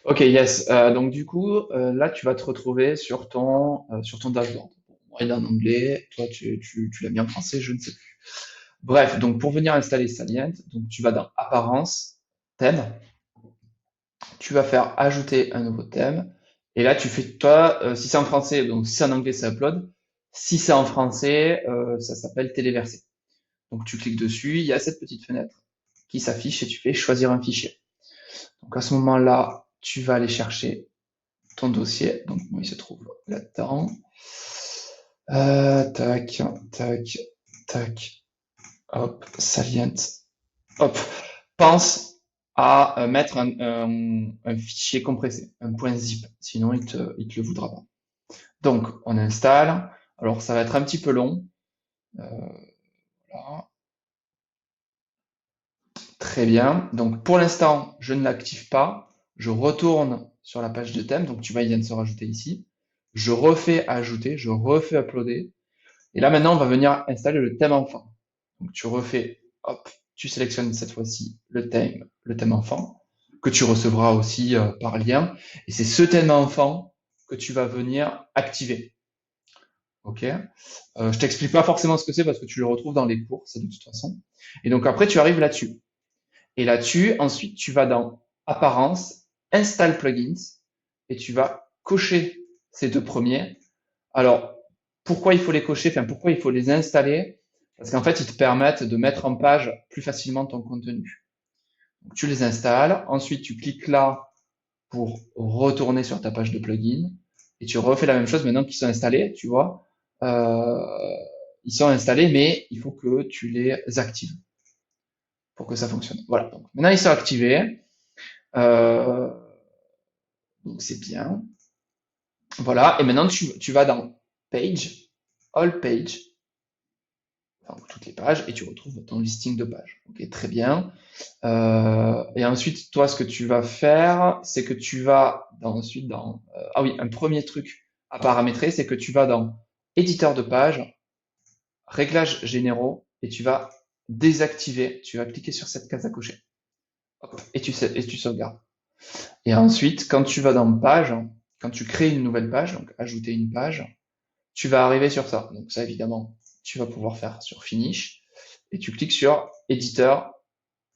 Ok, yes. Donc du coup, là, tu vas te retrouver sur ton dashboard. Bon, moi, il est en anglais, toi, tu l'as mis en français, je ne sais plus. Bref, donc pour venir installer Salient, donc tu vas dans Apparence, Thème, tu vas faire Ajouter un nouveau thème, et là, tu fais, toi, si c'est en français, donc si c'est en anglais, c'est Upload. Si c'est en français, ça s'appelle Téléverser. Donc tu cliques dessus, il y a cette petite fenêtre qui s'affiche et tu fais Choisir un fichier. Donc à ce moment-là, tu vas aller chercher ton dossier. Donc moi, il se trouve là-dedans. Tac, tac, tac, hop, Salient. Hop, pense à mettre un fichier compressé, un point zip, sinon il te le voudra pas. Donc on installe. Alors ça va être un petit peu long. Euh, voilà. Très bien. Donc pour l'instant, je ne l'active pas. Je retourne sur la page de thème. Donc tu vois, il vient de se rajouter ici. Je refais ajouter, je refais uploader. Et là maintenant, on va venir installer le thème enfant. Donc tu refais, hop, tu sélectionnes cette fois-ci le thème enfant, que tu recevras aussi par lien. Et c'est ce thème enfant que tu vas venir activer. Ok. Je t'explique pas forcément ce que c'est parce que tu le retrouves dans les cours, c'est de toute façon. Et donc après, tu arrives là-dessus. Et là-dessus, ensuite, tu vas dans Apparence, Install Plugins, et tu vas cocher ces deux premiers. Alors, pourquoi il faut les cocher? Enfin, pourquoi il faut les installer? Parce qu'en fait, ils te permettent de mettre en page plus facilement ton contenu. Donc, tu les installes. Ensuite, tu cliques là pour retourner sur ta page de plugin. Et tu refais la même chose maintenant qu'ils sont installés, tu vois. Euh, Ils sont installés, mais il faut que tu les actives pour que ça fonctionne. Voilà. Donc, maintenant, ils sont activés. Euh, donc, c'est bien. Voilà. Et maintenant, tu vas dans Page, All Page, enfin, toutes les pages, et tu retrouves ton listing de pages. Ok, très bien. Et ensuite, toi, ce que tu vas faire, c'est que tu vas ensuite dans... ah oui, un premier truc à paramétrer, c'est que tu vas dans Éditeur de page, Réglages généraux, et tu vas désactiver, tu vas cliquer sur cette case à cocher. Hop, et tu sauvegardes. Et ensuite, quand tu vas dans Page, quand tu crées une nouvelle page, donc ajouter une page, tu vas arriver sur ça. Donc ça, évidemment, tu vas pouvoir faire sur Finish, et tu cliques sur éditeur,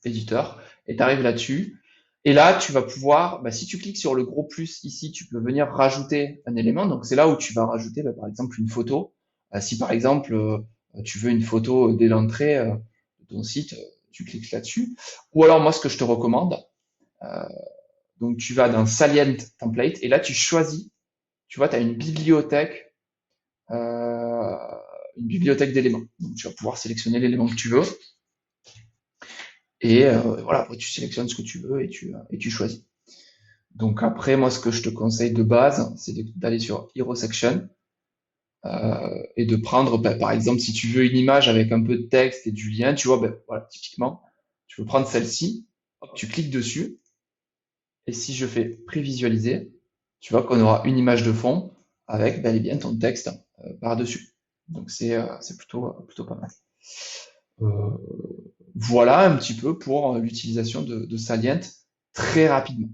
et tu arrives là-dessus. Et là, tu vas pouvoir, bah, si tu cliques sur le gros plus ici, tu peux venir rajouter un élément. Donc c'est là où tu vas rajouter, bah, par exemple, une photo. Si par exemple, tu veux une photo dès l'entrée de ton site, tu cliques là-dessus. Ou alors moi, ce que je te recommande, euh, donc tu vas dans Salient Template, et là tu choisis, tu vois, tu as euh, une bibliothèque d'éléments. Donc tu vas pouvoir sélectionner l'élément que tu veux. Et voilà, après tu sélectionnes ce que tu veux et tu choisis. Donc après, moi, ce que je te conseille de base, c'est d'aller sur Hero Section et de prendre, bah, par exemple, si tu veux une image avec un peu de texte et du lien, tu vois, ben, voilà, typiquement, tu peux prendre celle-ci, hop, tu cliques dessus, et si je fais prévisualiser, tu vois qu'on aura une image de fond avec bel et bien ton texte par-dessus. Donc c'est plutôt pas mal. Euh, voilà un petit peu pour l'utilisation de Salient très rapidement.